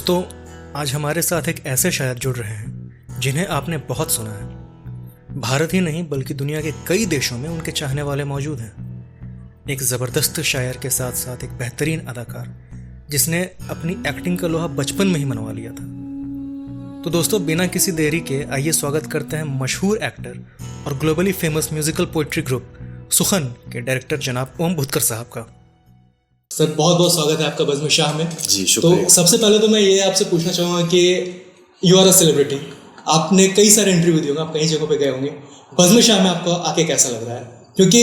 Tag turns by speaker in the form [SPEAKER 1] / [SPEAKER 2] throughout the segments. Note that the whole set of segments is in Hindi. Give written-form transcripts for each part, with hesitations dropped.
[SPEAKER 1] दोस्तों, आज हमारे साथ एक ऐसे शायर जुड़ रहे हैं जिन्हें आपने बहुत सुना है। भारत ही नहीं बल्कि दुनिया के कई देशों में उनके चाहने वाले मौजूद हैं। एक ज़बरदस्त शायर के साथ साथ एक बेहतरीन अदाकार जिसने अपनी एक्टिंग का लोहा बचपन में ही मनवा लिया था। तो दोस्तों, बिना किसी देरी के आइए स्वागत करते हैं मशहूर एक्टर और globally famous musical poetry group सुखन के डायरेक्टर जनाब ओम भुतकर साहब का।
[SPEAKER 2] सर, बहुत बहुत स्वागत है आपका बज़्म शाह में।
[SPEAKER 3] जी, शुक्रिया।
[SPEAKER 2] तो सबसे पहले तो मैं ये आपसे पूछना चाहूँगा कि यू आर अ सेलिब्रिटी। आपने कई सारे इंटरव्यू दिए होंगे, आप कई जगहों पे गए होंगे। बज़्म शाह में आपको आके कैसा लग रहा है? क्योंकि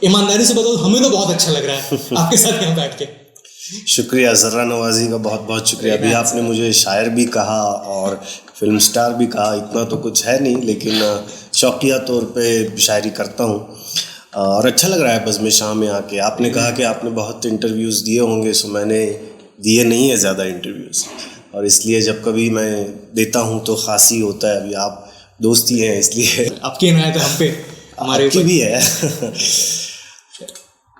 [SPEAKER 2] ईमानदारी से बताओ, हमें तो बहुत अच्छा लग रहा है आपके साथ यहाँ बैठ के।
[SPEAKER 3] शुक्रिया, ज़र्रा नवाजी का बहुत बहुत शुक्रिया। अभी आपने मुझे शायर भी कहा और फिल्म स्टार भी कहा। इतना तो कुछ है नहीं, लेकिन शौकिया तौर पे शायरी करता हूँ और अच्छा लग रहा है बज़्म शाह में आके। आपने कहा कि आपने बहुत इंटरव्यूज़ दिए होंगे, सो मैंने दिए नहीं है ज़्यादा इंटरव्यूज़, और इसलिए जब कभी मैं देता हूँ तो ख़ास ही होता है। अभी आप दोस्ती हैं इसलिए
[SPEAKER 2] आपकी इनायत है हम पे, हमारे
[SPEAKER 3] आपकी भी है।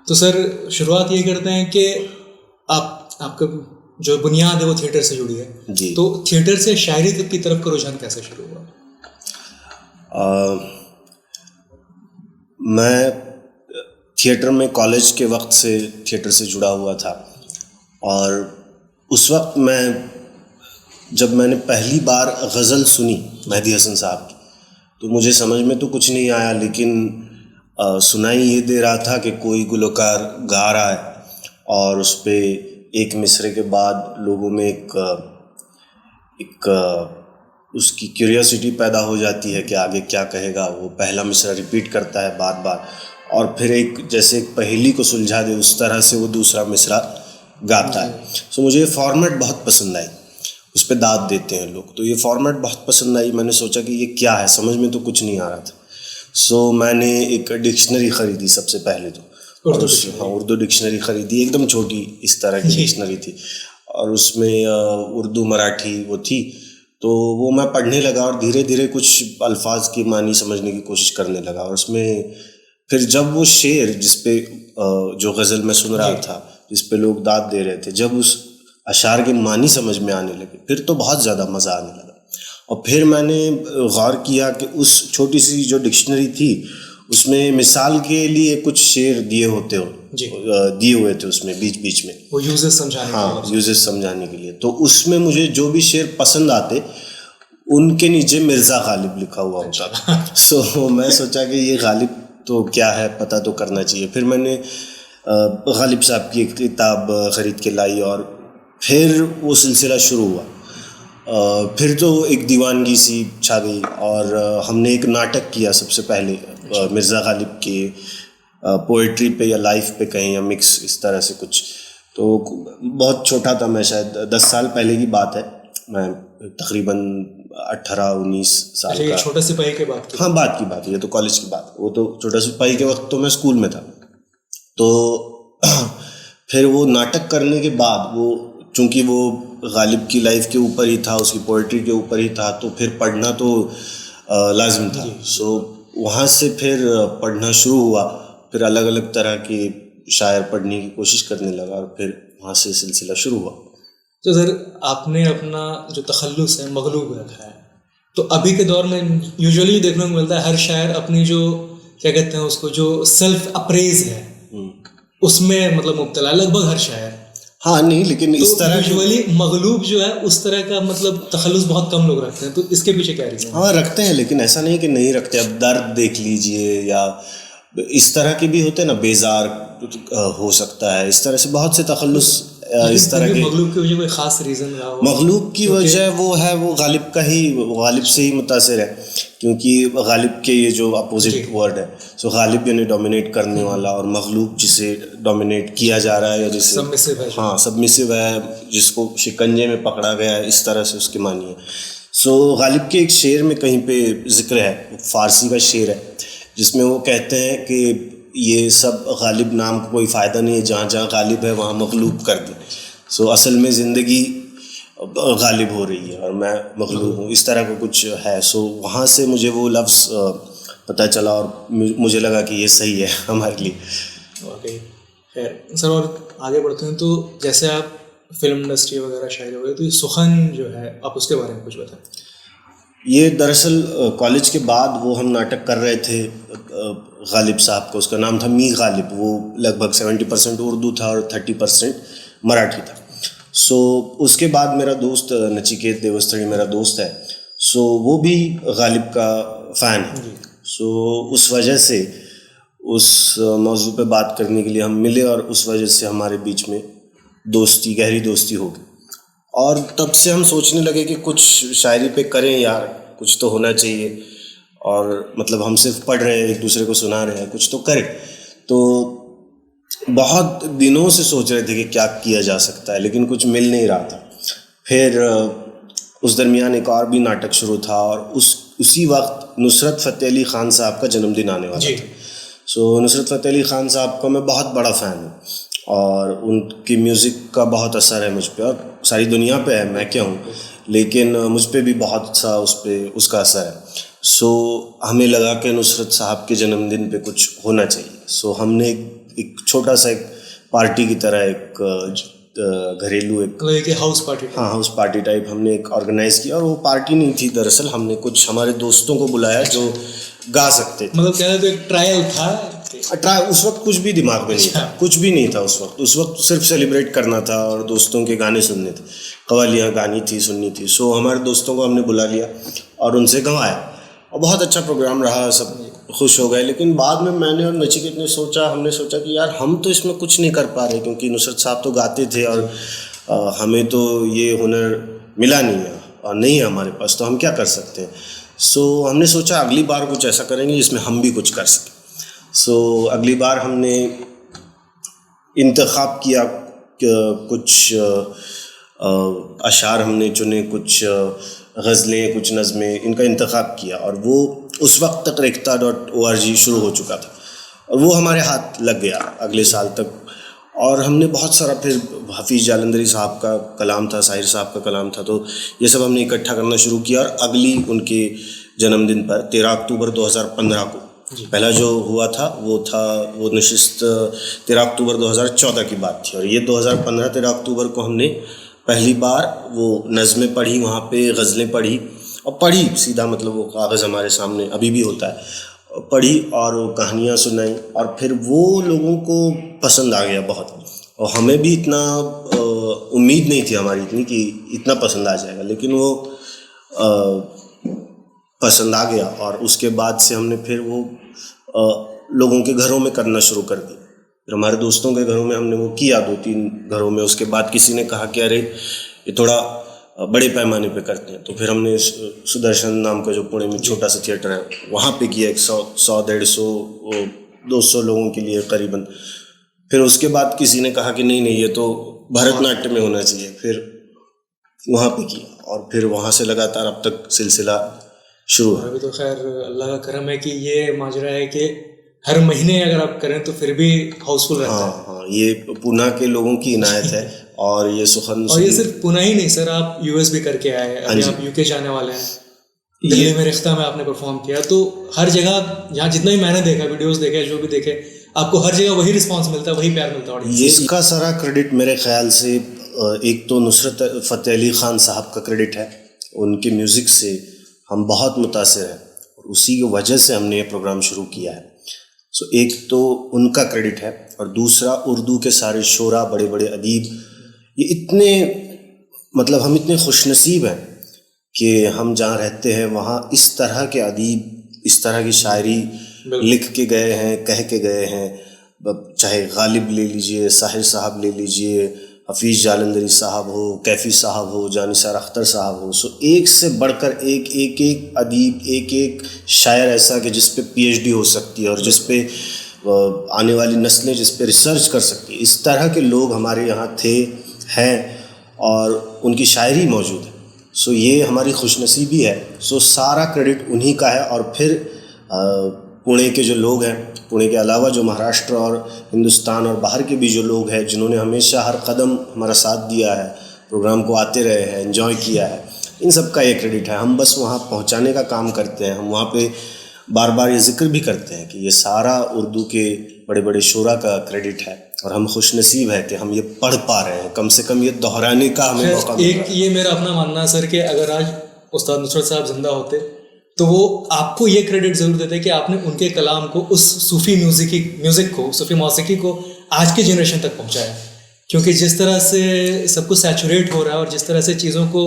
[SPEAKER 2] तो सर, शुरुआत ये करते हैं कि आपका जो बुनियाद है वो थिएटर से जुड़ी है
[SPEAKER 3] जी।
[SPEAKER 2] तो थिएटर से शायरी तक की तरफ का रुझान कैसे शुरू हुआ?
[SPEAKER 3] मैं थिएटर में कॉलेज के वक्त से थिएटर से जुड़ा हुआ था, और उस वक्त जब मैंने पहली बार गज़ल सुनी मेहदी हसन साहब की, तो मुझे समझ में तो कुछ नहीं आया, लेकिन सुनाई ये दे रहा था कि कोई गुलकार गा रहा है और उस पर एक मिसरे के बाद लोगों में एक उसकी क्यूरियोसिटी पैदा हो जाती है कि आगे क्या कहेगा। वो पहला मिसरा रिपीट करता है बार बार, और फिर जैसे एक पहेली को सुलझा दे उस तरह से वो दूसरा मिसरा गाता है। सो मुझे ये फॉर्मेट बहुत पसंद आई। उस पर दाद देते हैं लोग, तो ये फॉर्मेट बहुत पसंद आई। मैंने सोचा कि ये क्या है, समझ में तो कुछ नहीं आ रहा था। सो मैंने एक डिक्शनरी ख़रीदी सबसे पहले तो, और उर्दू डिक्शनरी ख़रीदी, एकदम छोटी इस तरह की डिक्शनरी थी, और उसमें उर्दू मराठी वो थी। तो वो मैं पढ़ने लगा और धीरे धीरे कुछ अल्फाज की मानी समझने की कोशिश करने लगा। और उसमें फिर जब वो शेर जिसपे जो गज़ल में सुन रहा था, जिस पे लोग दाद दे रहे थे, जब उस अशार के मानी समझ में आने लगे, फिर तो बहुत ज़्यादा मज़ा आने लगा। और फिर मैंने गौर किया कि उस छोटी सी जो डिक्शनरी थी उसमें मिसाल के लिए कुछ शेर दिए हुए थे उसमें बीच बीच में,
[SPEAKER 2] वो यूजेस समझाने
[SPEAKER 3] हाँ, यूजेस समझाने के लिए। तो उसमें मुझे जो भी शेर पसंद आते उनके नीचे मिर्ज़ा गालिब लिखा हुआ होता था। सो मैं सोचा कि ये गालिब तो क्या है, पता तो करना चाहिए। फिर मैंने गालिब साहब की एक किताब ख़रीद के लाई और फिर वो सिलसिला शुरू हुआ। फिर तो एक दीवानगी सी छा गई, और हमने एक नाटक किया सबसे पहले मिर्ज़ा गालिब के पोइट्री पे या लाइफ पे कहें या मिक्स इस तरह से कुछ। तो बहुत छोटा था मैं, शायद 10 साल पहले की बात है। मैं तकरीबन 18-19 साल का।
[SPEAKER 2] छोटा सिपाही के बाद
[SPEAKER 3] हाँ, बात की बात है, ये तो कॉलेज की बात। वो तो छोटा सिपाही के वक्त तो मैं स्कूल में था। तो फिर वो नाटक करने के बाद चूँकि वो गालिब की लाइफ के ऊपर ही था, उसकी पोइट्री के ऊपर ही था, तो फिर पढ़ना तो लाजिम था। सो वहाँ से फिर पढ़ना शुरू हुआ। फिर अलग अलग तरह के शायर पढ़ने की कोशिश करने लगा, और फिर वहाँ से सिलसिला शुरू हुआ।
[SPEAKER 2] तो सर, आपने अपना जो तखल्लुस है मगलूब रखा है, तो अभी के दौर में यूजुअली देखने को मिलता है हर शायर अपनी जो क्या कहते हैं उसको, जो सेल्फ अप्रेज है उसमें मतलब मुब्तला, लगभग हर शायर।
[SPEAKER 3] हाँ, नहीं, लेकिन
[SPEAKER 2] तो
[SPEAKER 3] इस तरह
[SPEAKER 2] यूजुअली मगलूब जो है उस तरह का मतलब तखल्लुस बहुत कम लोग रखते हैं, तो इसके पीछे क्या रीज़न है?
[SPEAKER 3] हाँ, रखते हैं, लेकिन ऐसा नहीं कि नहीं रखते। अब दर्द देख लीजिए, या इस तरह के भी होते हैं ना, बेजार हो सकता है, इस तरह से बहुत से तखल्लुस इस तरह के।
[SPEAKER 2] मगलूब की वजह कोई खास रीज़न रहा हो?
[SPEAKER 3] मगलूब की वजह वो गालिब गालिब से ही मुतासिर है, क्योंकि गालिब के ये जो अपोजिट वर्ड है, सो गालिब यानी डोमिनेट करने वाला, और मगलूब जिसे डोमिनेट किया जा रहा है या जिसे
[SPEAKER 2] सबमिसिव है।
[SPEAKER 3] हाँ, सबमिसिव है, जिसको शिकंजे में पकड़ा गया है, इस तरह से उसकी मानी है। सो गालिब के एक शेर में कहीं पे जिक्र है, फ़ारसी का शेर है, जिसमें वो कहते हैं कि ये सब गालिब नाम को कोई फ़ायदा नहीं है, जहाँ जहाँ गालिब है वहाँ मगलूब कर दे। सो असल में ज़िंदगी गालिब हो रही है और मैं मगलूब हूँ, इस तरह का कुछ है। सो वहाँ से मुझे वो लफ्ज़ पता चला, और मुझे लगा कि ये सही है हमारे लिए।
[SPEAKER 2] ओके, खैर सर, और आगे बढ़ते हैं। तो जैसे आप फिल्म इंडस्ट्री वगैरह शायद हो गई, तो ये सुखन जो है आप उसके बारे में कुछ बताएं।
[SPEAKER 3] ये दरअसल कॉलेज के बाद वो हम नाटक कर रहे थे गालिब साहब का, उसका नाम था मी गालिब। वो लगभग 70% उर्दू था और 30% मराठी था। सो उसके बाद मेरा दोस्त नचिकेत देवस्थड़ी मेरा दोस्त है, सो वो भी गालिब का फ़ैन है। सो उस वजह से उस मौजू पे बात करने के लिए हम मिले और उस वजह से हमारे बीच में दोस्ती, गहरी दोस्ती हो गई। और तब से हम सोचने लगे कि कुछ शायरी पे करें यार, कुछ तो होना चाहिए। और मतलब हम सिर्फ पढ़ रहे हैं, एक दूसरे को सुना रहे हैं, कुछ तो करें। तो बहुत दिनों से सोच रहे थे कि क्या किया जा सकता है, लेकिन कुछ मिल नहीं रहा था। फिर उस दरमियान एक और भी नाटक शुरू था और उसी वक्त नुसरत फ़तेह अली ख़ान साहब का जन्मदिन आने वाला था। सो नुसरत फ़तेह अली ख़ान साहब का मैं बहुत बड़ा फ़ैन हूँ और उनकी म्यूज़िक का बहुत असर है मुझ पे, और सारी दुनिया पे है, मैं क्या हूँ, लेकिन मुझ पे भी बहुत सा उसका असर है। सो हमें लगा कि नुसरत साहब के जन्मदिन पे कुछ होना चाहिए। सो हमने एक छोटा सा एक पार्टी की तरह एक घरेलू एक
[SPEAKER 2] हाउस पार्टी,
[SPEAKER 3] हाँ हाउस पार्टी टाइप हमने एक ऑर्गेनाइज़ किया। और वो पार्टी नहीं थी दरअसल, हमने कुछ हमारे दोस्तों को बुलाया जो गा सकते थे।
[SPEAKER 2] मतलब क्या तो एक ट्रायल था।
[SPEAKER 3] उस वक्त कुछ भी दिमाग में नहीं था, कुछ भी नहीं था उस वक्त सिर्फ सेलिब्रेट करना था और दोस्तों के गाने सुनने थे, कव्वालियाँ गानी थी, सुननी थी। सो हमारे दोस्तों को हमने बुला लिया और उनसे गवाया और बहुत अच्छा प्रोग्राम रहा, सब खुश हो गए। लेकिन बाद में मैंने और नचिकेत ने हमने सोचा कि यार हम तो इसमें कुछ नहीं कर पा रहे, क्योंकि नुसरत साहब तो गाते थे और हमें तो ये हुनर मिला नहीं है और नहीं है हमारे पास, तो हम क्या कर सकते हैं। सो हमने सोचा अगली बार कुछ ऐसा करेंगे जिसमें हम भी कुछ कर सकें। सो अगली बार हमने इंतखाब किया, कुछ अशार हमने चुने, कुछ गज़लें, कुछ नज़में, इनका इंतखाब किया। और वो उस वक्त तक रेख्ता.org शुरू हो चुका था और वो हमारे हाथ लग गया अगले साल तक। और हमने बहुत सारा, फिर हफीज़ जालंधरी साहब का कलाम था, साहिर साहब का कलाम था, तो ये सब हमने इकट्ठा करना शुरू किया। और अगली उनके जन्मदिन पर 13 अक्टूबर 2015 को पहला जो हुआ था वो नशिस्त 13 अक्टूबर 2014 की बात थी। और ये 2015 13 अक्टूबर को हमने पहली बार वो नज़में पढ़ी, वहाँ पे गज़लें पढ़ी और पढ़ी सीधा, मतलब वो कागज़ हमारे सामने अभी भी होता है, पढ़ी और वो कहानियाँ सुनाई। और फिर वो लोगों को पसंद आ गया बहुत, और हमें भी इतना उम्मीद नहीं थी हमारी इतनी कि इतना पसंद आ जाएगा, लेकिन वो पसंद आ गया। और उसके बाद से हमने फिर वो लोगों के घरों में करना शुरू कर दिया। फिर हमारे दोस्तों के घरों में हमने वो किया, 2-3 घरों में। उसके बाद किसी ने कहा कि अरे ये थोड़ा बड़े पैमाने पे करते हैं, तो फिर हमने सुदर्शन नाम का जो पुणे में छोटा सा थिएटर है वहाँ पे किया, 100-150-200 लोगों के लिए करीबन। फिर उसके बाद किसी ने कहा कि नहीं ये तो भरतनाट्यम में होना चाहिए, फिर वहाँ पे किया और फिर वहाँ से लगातार अब तक सिलसिला शुरू है।
[SPEAKER 2] अभी तो खैर अल्लाह का करम है कि ये माजरा है कि हर महीने अगर आप करें तो फिर भी हाउसफुल रहता है।
[SPEAKER 3] हाँ, ये पुणे के लोगों की इनायत है। और ये सुखन,
[SPEAKER 2] और ये सिर्फ पुणे ही नहीं सर, आप यूएस भी करके आए, अभी आप यूके जाने वाले हैं, दिल्ली में रिश्ता में आपने परफॉर्म किया, तो हर जगह यहाँ जितना भी मैंने देखा, वीडियोस देखे, जो भी देखे, आपको हर जगह वही रिस्पांस मिलता है, वही प्यार मिलता है।
[SPEAKER 3] ये इसका सारा क्रेडिट मेरे ख्याल से एक तो नुसरत फ़तेह अली ख़ान साहब का क्रेडिट है। उनके म्यूज़िक से हम बहुत मुतासिर हैं और उसी की वजह से हमने ये प्रोग्राम शुरू किया है। सो एक तो उनका क्रेडिट है, और दूसरा उर्दू के सारे शोरा, बड़े बड़े अदीब, ये इतने, मतलब हम इतने खुशनसीब हैं कि हम जहाँ रहते हैं वहाँ इस तरह के अदीब, इस तरह की शायरी लिख के गए हैं, कह के गए हैं। चाहे गालिब ले लीजिए, साहिर साहब ले लीजिए, हफीज़ जालंधरी साहब हो, कैफ़ी साहब हो, जानिसार अख्तर साहब हो। सो एक से बढ़कर एक अदीब, एक शायर ऐसा कि जिस पे PhD हो सकती है और जिस पे आने वाली नस्लें जिस पे रिसर्च कर सकती है, इस तरह के लोग हमारे यहाँ थे, हैं, और उनकी शायरी मौजूद है। सो ये हमारी खुशनसीबी है। सो सारा क्रेडिट उन्हीं का है। और फिर पुणे के जो लोग हैं, पुणे के अलावा जो महाराष्ट्र और हिंदुस्तान और बाहर के भी जो लोग हैं, जिन्होंने हमेशा हर कदम हमारा साथ दिया है, प्रोग्राम को आते रहे हैं, एंजॉय किया है, इन सब का ये क्रेडिट है। हम बस वहाँ पहुँचाने का काम करते हैं। हम वहाँ पे बार बार ये जिक्र भी करते हैं कि ये सारा उर्दू के बड़े बड़े शुरा का क्रेडिट है और हम खुशनसीब है कि हम ये पढ़ पा रहे हैं, कम से कम ये दोहराने का हमें मौका मिल रहा है।
[SPEAKER 2] ये मेरा अपना मानना है सर कि अगर आज उस्ताद नुसरत साहब जिंदा होते तो वो आपको ये क्रेडिट जरूर देते कि आपने उनके कलाम को, उस सूफी म्यूजिक को, सूफी मौसीकी को आज के जनरेशन तक पहुंचाया। क्योंकि जिस तरह से सब कुछ सैचुरेट हो रहा है और जिस तरह से चीज़ों को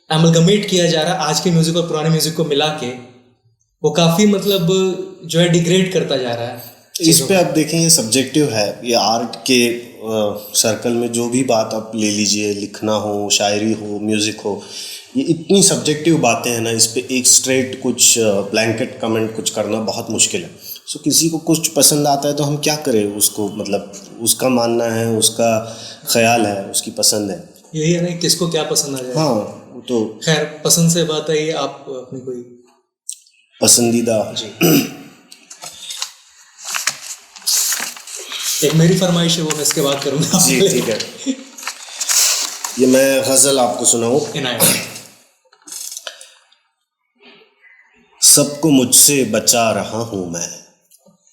[SPEAKER 2] एमलगमेट किया जा रहा है आज के म्यूजिक और पुराने म्यूजिक को मिला के, वो काफ़ी मतलब जो है डिग्रेड करता जा रहा है।
[SPEAKER 3] इस पे आप देखें ये सब्जेक्टिव है, ये आर्ट के सर्कल में जो भी बात आप ले लीजिए, लिखना हो, शायरी हो, म्यूज़िक हो, ये इतनी सब्जेक्टिव बातें हैं ना, इस पे एक स्ट्रेट कुछ ब्लैंकेट कमेंट कुछ करना बहुत मुश्किल है। सो किसी को कुछ पसंद आता है तो हम क्या करें उसको, मतलब उसका मानना है, उसका ख्याल है, उसकी पसंद है,
[SPEAKER 2] यही है ना किसको क्या पसंद आ जाए।
[SPEAKER 3] हाँ वो तो
[SPEAKER 2] खैर पसंद से बात है, ये आप अपनी कोई
[SPEAKER 3] पसंदीदा।
[SPEAKER 2] एक मेरी फरमाइश है वो मैं इसके बाद करूँगा।
[SPEAKER 3] जी ठीक है, ये मैं गज़ल आपको सुनाऊँ। सबको मुझसे बचा रहा हूँ मैं,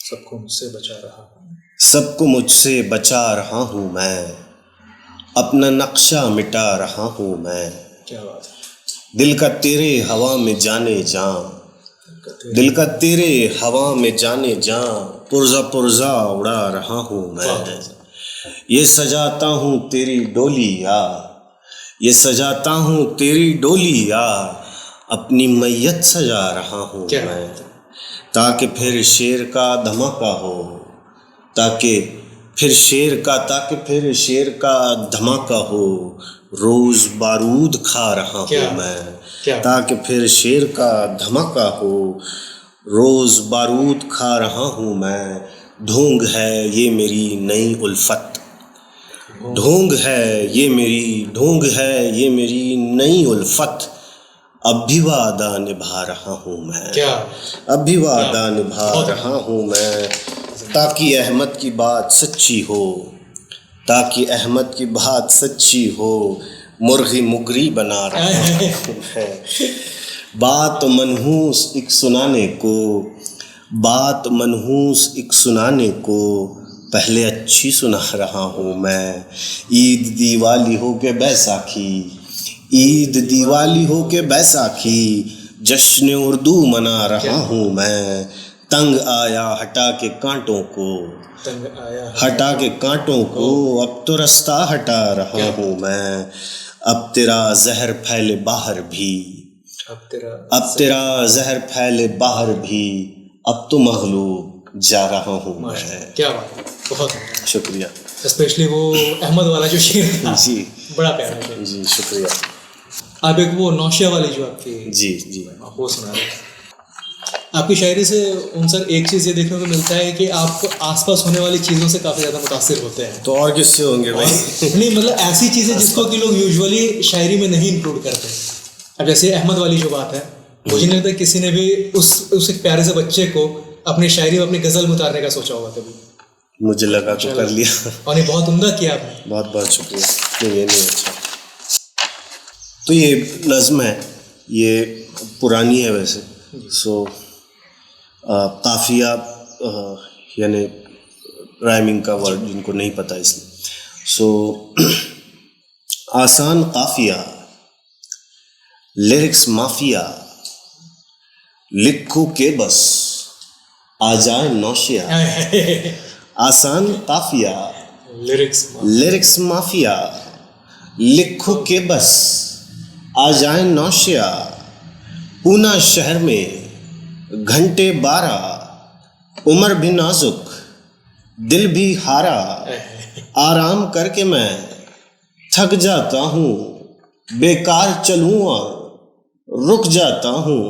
[SPEAKER 2] सबको मुझसे बचा रहा हूँ,
[SPEAKER 3] सबको मुझसे बचा रहा हूँ मैं, अपना नक्शा मिटा रहा हूँ मैं।
[SPEAKER 2] क्या बात है।
[SPEAKER 3] दिल का तेरे हवा में जाने जा, दिल का तेरे हवा में जाने जा, पुर्जा पुर्जा उड़ा रहा हूँ मैं। ये सजाता हूँ तेरी डोलिया, ये सजाता हूँ तेरी डोलिया, अपनी मैयत सजा रहा हूँ मैं। ताकि फिर शेर का धमाका हो, ताकि फिर शेर का धमाका हो, रोज बारूद खा रहा हूँ मैं। ताकि फिर शेर का धमाका हो, रोज बारूद खा रहा हूँ मैं। ढोंग है ये मेरी नई उल्फत, ढोंग है ये मेरी नई उल्फत, अब भी वादा निभा रहा हूँ मैं, अब भी वादा निभा रहा हूँ मैं। ताकि अहमद की बात सच्ची हो, ताकि अहमद की बात सच्ची हो, मुर्गी मुगरी बना रहा हूँ मैं। बात मनहूस एक सुनाने को, बात मनहूस एक सुनाने को, पहले अच्छी सुना रहा हूँ मैं। ईद दिवाली हो के बैसाखी, ईद दिवाली हो के बैसाखी, जश्न उर्दू मना रहा हूँ मैं। तंग आया हटा के कांटों को, हटा के कांटों को, अब तो रास्ता हटा रहा हूँ मैं। अब तेरा जहर फैले बाहर भी, अब तेरा जहर फैले बाहर भी, अब तो मगलूब जा रहा हूँ मैं।
[SPEAKER 2] क्या बात है, बहुत
[SPEAKER 3] शुक्रिया।
[SPEAKER 2] स्पेशली वो अहमद वाला जो शेर था,
[SPEAKER 3] जी
[SPEAKER 2] बड़ा प्यारा शेर।
[SPEAKER 3] जी शुक्रिया।
[SPEAKER 2] आप एक वो नौशिया वाली जो आपकी,
[SPEAKER 3] जी जी
[SPEAKER 2] आप वो सुना रहे हैं। आपकी शायरी से उन सर एक चीज़ ये देखने को मिलता है कि आप आसपास होने वाली चीज़ों से काफ़ी ज़्यादा मुतासिर होते हैं।
[SPEAKER 3] तो और किससे होंगे भाई?
[SPEAKER 2] नहीं मतलब ऐसी चीज़ें जिसको कि लोग यूजुअली शायरी में नहीं इंक्लूड करते। अब जैसे अहमद वाली जो बात है, मुझे नहीं लगता किसी ने भी उस एक प्यारे से बच्चे को अपनी शायरी में अपनी गज़ल में उतारने का सोचा होगा कभी।
[SPEAKER 3] मुझे लगा तो कर लिया।
[SPEAKER 2] और ये बहुत उम्दा किया आपने।
[SPEAKER 3] बहुत बहुत शुक्रिया। नहीं ये नहीं अच्छा। तो ये नज़्म है, ये पुरानी है वैसे। सो काफिया यानी राइमिंग का वर्ड जिनको नहीं पता इसलिए। सो आसान काफिया, लिरिक्स माफिया, लिखो के बस आ जाए नौशिया। आसान काफिया, लिरिक्स माफिया, लिखो के बस आ जाए नौशिया। पूना शहर में घंटे 12, उम्र भी नाजुक, दिल भी हारा, आराम करके मैं थक जाता हूँ, बेकार चलूँ और रुक जाता हूँ।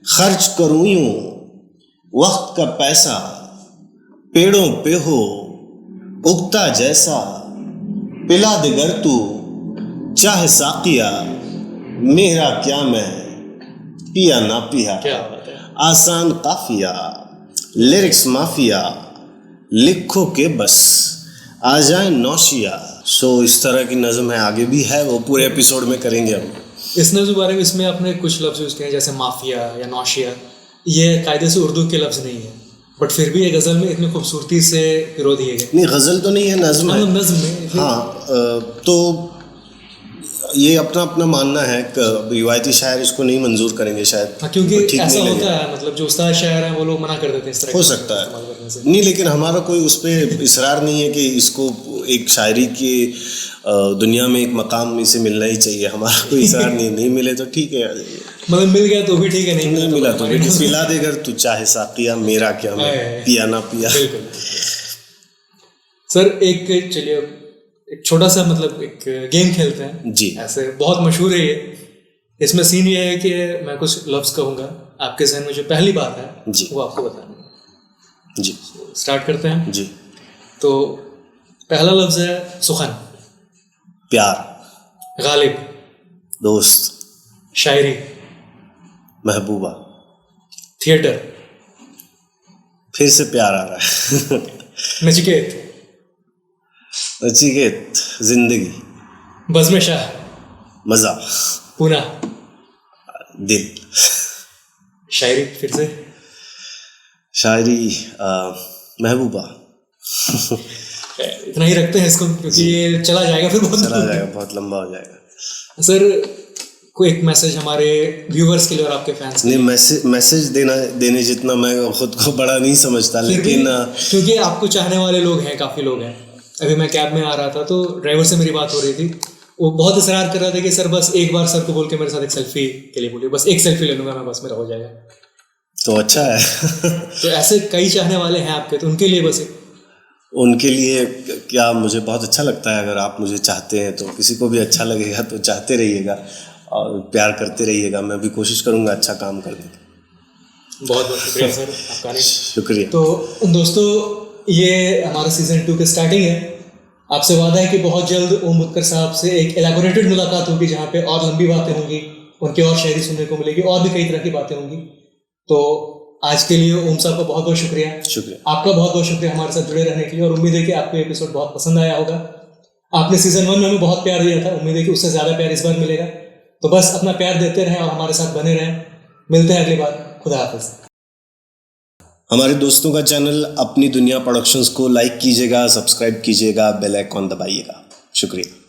[SPEAKER 3] खर्च करूँ यूँ वक्त का पैसा, पेड़ों पे हो उगता जैसा। पिला दे गर तू चाहे साकिया, मेरा क्या मैं पिया ना पिया। आसान काफिया, लिरिक्स माफिया, लिखो के बस आ जाए नौशिया। सो इस तरह की नज़म है, आगे भी है, वो पूरे एपिसोड में करेंगे हम।
[SPEAKER 2] इस नज़म बारे में इसमें आपने कुछ लफ्ज़ यूज़ किए हैं जैसे माफिया या नौशिया, ये कायदे से उर्दू के लफ्ज़ नहीं है, बट फिर भी ये गज़ल में इतनी खूबसूरती से पिरो दिए गए।
[SPEAKER 3] नहीं, गज़ल तो नहीं है, नज़्म है।
[SPEAKER 2] नज़्म में
[SPEAKER 3] हाँ, तो ये अपना अपना मानना है कि रिवायती शायर इसको नहीं मंजूर करेंगे शायद।
[SPEAKER 2] हाँ, क्योंकि
[SPEAKER 3] ठीक
[SPEAKER 2] ऐसा
[SPEAKER 3] नहीं
[SPEAKER 2] होता
[SPEAKER 3] लगेगा।
[SPEAKER 2] है, मतलब जो उस्ताद शायर हैं वो लोग मना कर देते हैं इस तरह
[SPEAKER 3] हो
[SPEAKER 2] के
[SPEAKER 3] सकता
[SPEAKER 2] इस्तेमाल करने
[SPEAKER 3] है,
[SPEAKER 2] से।
[SPEAKER 3] नहीं, लेकिन हमारा कोई उस पर इसरार नहीं है कि इसको एक शायरी की दुनिया में एक मकाम इसे मिलना ही चाहिए। हमारा कोई इसरार नहीं मिले तो ठीक है,
[SPEAKER 2] मतलब मिल गया तो भी ठीक है,
[SPEAKER 3] नहीं मिला तो
[SPEAKER 2] हमारी
[SPEAKER 3] बेटे पिला दे, अगर तू चाहे साकिया, मेरा क्या, मैं पिया ना पिया।
[SPEAKER 2] बिल्कुल। सर एक चलिए एक छोटा सा मतलब एक गेम खेलते हैं
[SPEAKER 3] जी।
[SPEAKER 2] ऐसे बहुत मशहूर है ये। इसमें सीन ये है कि मैं कुछ लफ्ज़ कहूँगा, आपके जहन में जो पहली बात है
[SPEAKER 3] जी।
[SPEAKER 2] वो आपको बतानी है।
[SPEAKER 3] जी
[SPEAKER 2] स्टार्ट करते हैं।
[SPEAKER 3] जी।
[SPEAKER 2] तो पहला लफ्ज़ है सुखन,
[SPEAKER 3] प्यार,
[SPEAKER 2] गालिब,
[SPEAKER 3] दोस्त,
[SPEAKER 2] शायरी,
[SPEAKER 3] महबूबा।
[SPEAKER 2] थिएटर,
[SPEAKER 3] फिर से प्यार आ रहा है।
[SPEAKER 2] नचिकेत,
[SPEAKER 3] नचिकेत, जिंदगी,
[SPEAKER 2] बज़्म शाह,
[SPEAKER 3] मजा,
[SPEAKER 2] पूना,
[SPEAKER 3] दिल,
[SPEAKER 2] शायरी फिर से,
[SPEAKER 3] शायरी, महबूबा।
[SPEAKER 2] इतना ही रखते हैं इसको क्योंकि ये चला जाएगा फिर बहुत
[SPEAKER 3] चला जाएगा, बहुत लंबा हो जाएगा।
[SPEAKER 2] सर कोई एक मैसेज हमारे व्यूवर्स के लिए और आपके फैंस के
[SPEAKER 3] नहीं, मैसेज देने जितना मैं खुद को बड़ा नहीं समझता,
[SPEAKER 2] लिए, फिर भी
[SPEAKER 3] लेकिन
[SPEAKER 2] क्योंकि आपको चाहने वाले लोग हैं, काफ़ी लोग हैं। अभी मैं कैब में आ रहा था तो ड्राइवर से मेरी बात हो रही थी, वो बहुत इसरार कर रहा था कि सर बस एक बार सर को बोल के मेरे साथ एक सेल्फी के लिए बोलिए, बस एक सेल्फी ले लूँगा मैं, बस मेरा हो जाएगा।
[SPEAKER 3] तो अच्छा है।
[SPEAKER 2] तो ऐसे कई चाहने वाले हैं आपके, तो उनके लिए बस
[SPEAKER 3] उनके लिए क्या, मुझे बहुत अच्छा लगता है अगर आप मुझे चाहते हैं तो किसी को भी अच्छा लगेगा, तो चाहते रहिएगा और प्यार करते रहिएगा। मैं भी कोशिश करूँगा अच्छा काम करने की।
[SPEAKER 2] बहुत बहुत शुक्रिया सर आपका।
[SPEAKER 3] शुक्रिया।
[SPEAKER 2] तो दोस्तों ये हमारा सीज़न 2 की स्टार्टिंग है। आपसे वादा है कि बहुत जल्द ओम उत्कर साहब से एक एलैबोरेटेड मुलाकात होगी जहाँ पे और लंबी बातें होंगी, उनकी और शायरी सुनने को मिलेगी, और भी कई तरह की बातें होंगी। तो आज के लिए ओम साहब का बहुत बहुत शुक्रिया। आपका बहुत बहुत शुक्रिया हमारे साथ जुड़े रहने के लिए, और उम्मीद है कि आपको एपिसोड बहुत पसंद आया होगा। आपने सीज़न 1 में हमें बहुत प्यार दिया था, उम्मीद है कि उससे ज़्यादा प्यार इस बार मिलेगा। तो बस अपना प्यार देते रहें और हमारे साथ बने रहें। मिलते हैं अगली बार। खुदा हाफिज़।
[SPEAKER 3] हमारे दोस्तों का चैनल अपनी दुनिया प्रोडक्शंस को लाइक कीजिएगा, सब्सक्राइब कीजिएगा, बेल आइकॉन दबाइएगा। शुक्रिया।